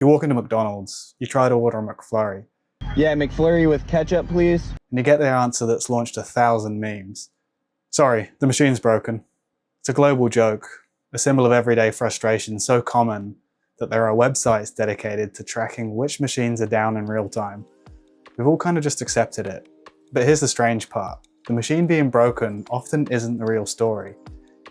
You walk into McDonald's, you try to order a McFlurry, Yeah, McFlurry with ketchup, please. and you get the answer that's launched 1,000 memes. Sorry, the machine's broken. It's a global joke, a symbol of everyday frustration so common that there are websites dedicated to tracking which machines are down in real time. We've all kind of just accepted it. But here's the strange part. The machine being broken often isn't the real story.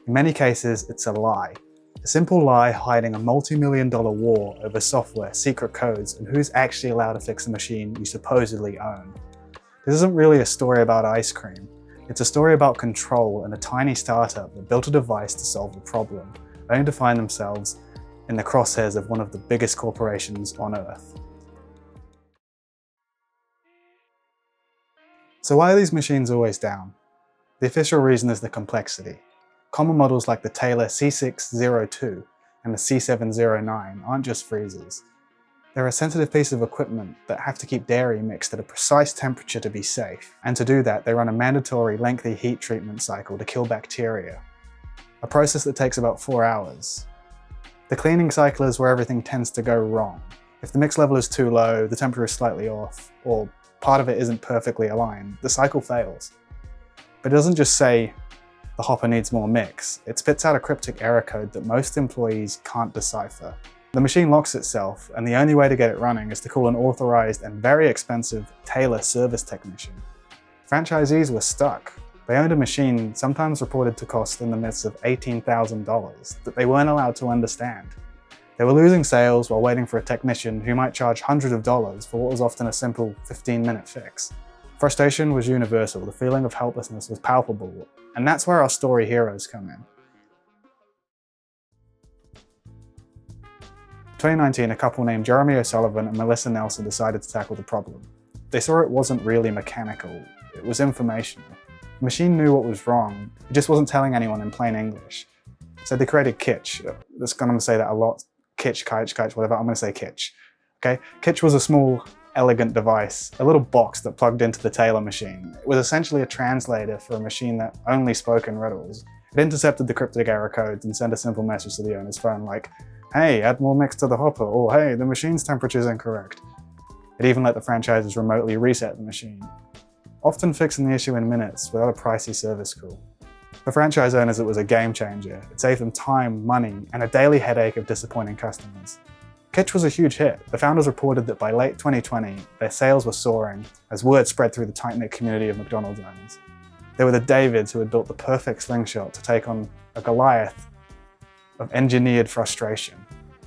In many cases, it's a lie. A simple lie hiding a multi-million-dollar war over software, secret codes, and who's actually allowed to fix a machine you supposedly own. This isn't really a story about ice cream. It's a story about control and a tiny startup that built a device to solve the problem, only to find themselves in the crosshairs of one of the biggest corporations on Earth. So why are these machines always down? The official reason is the complexity. Common models like the Taylor C602 and the C709 aren't just freezers. They're a sensitive piece of equipment that have to keep dairy mixed at a precise temperature to be safe, and to do that they run a mandatory lengthy heat treatment cycle to kill bacteria, a process that takes about 4 hours. The cleaning cycle is where everything tends to go wrong. If the mix level is too low, the temperature is slightly off, or part of it isn't perfectly aligned, the cycle fails. But it doesn't just say the hopper needs more mix, it spits out a cryptic error code that most employees can't decipher. The machine locks itself, and the only way to get it running is to call an authorized and very expensive Taylor service technician. Franchisees were stuck. They owned a machine sometimes reported to cost in the midst of $18,000 that they weren't allowed to understand. They were losing sales while waiting for a technician who might charge hundreds of dollars for what was often a simple 15-minute fix. Frustration was universal, the feeling of helplessness was palpable, and that's where our story heroes come in. In 2019, a couple named Jeremy O'Sullivan and Melissa Nelson decided to tackle the problem. They saw it wasn't really mechanical, it was informational. The machine knew what was wrong, it just wasn't telling anyone in plain English. So they created Kytch. I'm going to say that a lot. Kytch, whatever, I'm going to say Kytch. Okay? Kytch was a small, elegant device, a little box that plugged into the Taylor machine. It was essentially a translator for a machine that only spoke in riddles. It intercepted the cryptic error codes and sent a simple message to the owner's phone like, hey, add more mix to the hopper, or hey, the machine's temperature is incorrect. It even let the franchises remotely reset the machine, often fixing the issue in minutes without a pricey service call. For franchise owners, it was a game changer. It saved them time, money, and a daily headache of disappointing customers. Kytch was a huge hit. The founders reported that by late 2020, their sales were soaring as word spread through the tight-knit community of McDonald's owners. They were the Davids who had built the perfect slingshot to take on a Goliath of engineered frustration.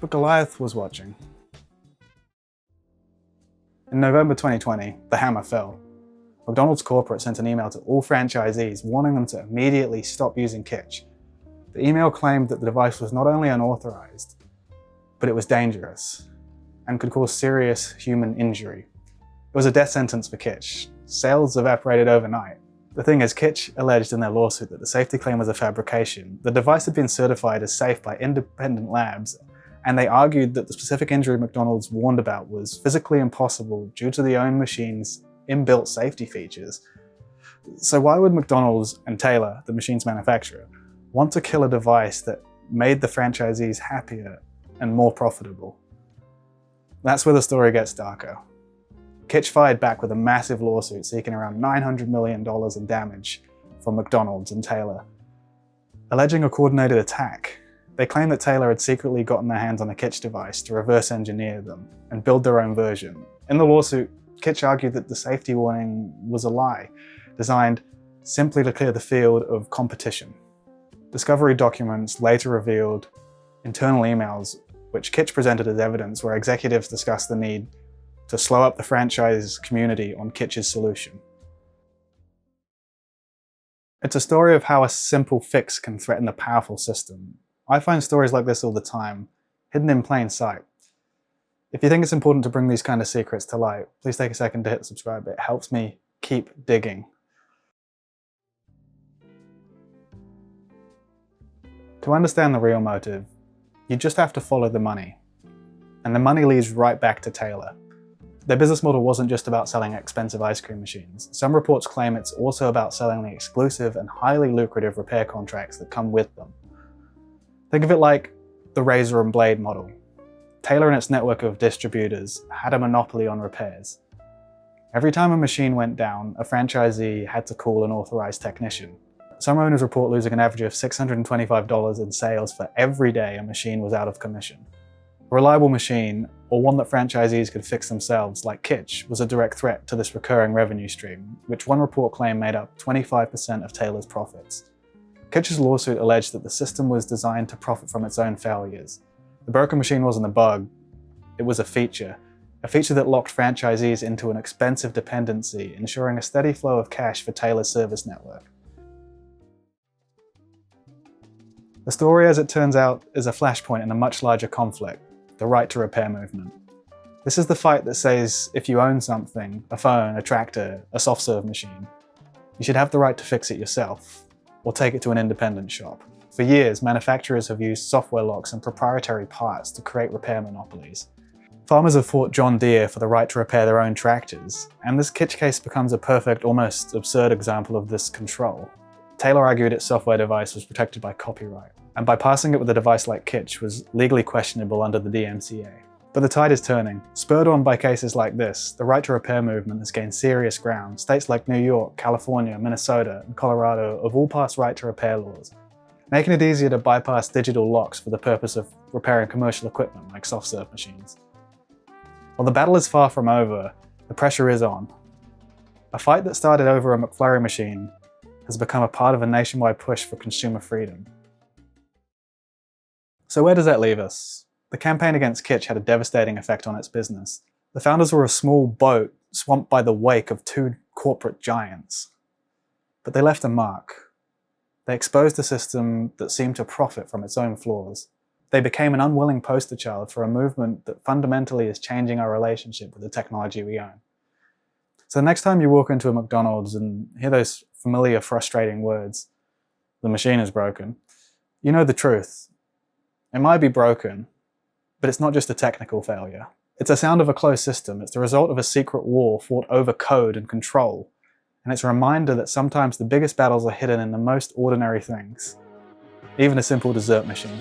But Goliath was watching. In November 2020, the hammer fell. McDonald's corporate sent an email to all franchisees warning them to immediately stop using Kytch. The email claimed that the device was not only unauthorized, but it was dangerous and could cause serious human injury. It was a death sentence for Kytch. Sales evaporated overnight. The thing is, Kytch alleged in their lawsuit that the safety claim was a fabrication. The device had been certified as safe by independent labs, and they argued that the specific injury McDonald's warned about was physically impossible due to the own machine's inbuilt safety features. So why would McDonald's and Taylor, the machine's manufacturer, want to kill a device that made the franchisees happier and more profitable? That's where the story gets darker. Kytch fired back with a massive lawsuit seeking around $900 million in damage from McDonald's and Taylor, alleging a coordinated attack. They claimed that Taylor had secretly gotten their hands on a Kytch device to reverse engineer them and build their own version. In the lawsuit, Kytch argued that the safety warning was a lie, designed simply to clear the field of competition. Discovery documents later revealed internal emails which Kytch presented as evidence where executives discussed the need to slow up the franchise community on Kytch's solution. It's a story of how a simple fix can threaten a powerful system. I find stories like this all the time, hidden in plain sight. If you think it's important to bring these kind of secrets to light, please take a second to hit subscribe. It helps me keep digging. To understand the real motive, you just have to follow the money. And the money leads right back to Taylor. Their business model wasn't just about selling expensive ice cream machines. Some reports claim it's also about selling the exclusive and highly lucrative repair contracts that come with them. Think of it like the razor and blade model. Taylor and its network of distributors had a monopoly on repairs. Every time a machine went down, a franchisee had to call an authorized technician. Some owners report losing an average of $625 in sales for every day a machine was out of commission. A reliable machine, or one that franchisees could fix themselves, like Kytch, was a direct threat to this recurring revenue stream, which one report claimed made up 25% of Taylor's profits. Kytch's lawsuit alleged that the system was designed to profit from its own failures. The broken machine wasn't a bug, it was a feature that locked franchisees into an expensive dependency, ensuring a steady flow of cash for Taylor's service network. The story, as it turns out, is a flashpoint in a much larger conflict, the right to repair movement. This is the fight that says if you own something, a phone, a tractor, a soft-serve machine, you should have the right to fix it yourself, or take it to an independent shop. For years, manufacturers have used software locks and proprietary parts to create repair monopolies. Farmers have fought John Deere for the right to repair their own tractors, and this Kytch case becomes a perfect, almost absurd example of this control. Taylor argued its software device was protected by copyright, and bypassing it with a device like Kytch was legally questionable under the DMCA. But the tide is turning. Spurred on by cases like this, the right to repair movement has gained serious ground. States like New York, California, Minnesota, and Colorado have all passed right to repair laws, making it easier to bypass digital locks for the purpose of repairing commercial equipment like soft-serve machines. While the battle is far from over, the pressure is on. A fight that started over a McFlurry machine has become a part of a nationwide push for consumer freedom. So where does that leave us? The campaign against Kytch had a devastating effect on its business. The founders were a small boat swamped by the wake of two corporate giants. But they left a mark. They exposed a system that seemed to profit from its own flaws. They became an unwilling poster child for a movement that fundamentally is changing our relationship with the technology we own. So the next time you walk into a McDonald's and hear those familiar, frustrating words, "The machine is broken," you know the truth. It might be broken, but it's not just a technical failure. It's a sound of a closed system. It's the result of a secret war fought over code and control. And it's a reminder that sometimes the biggest battles are hidden in the most ordinary things. Even a simple dessert machine.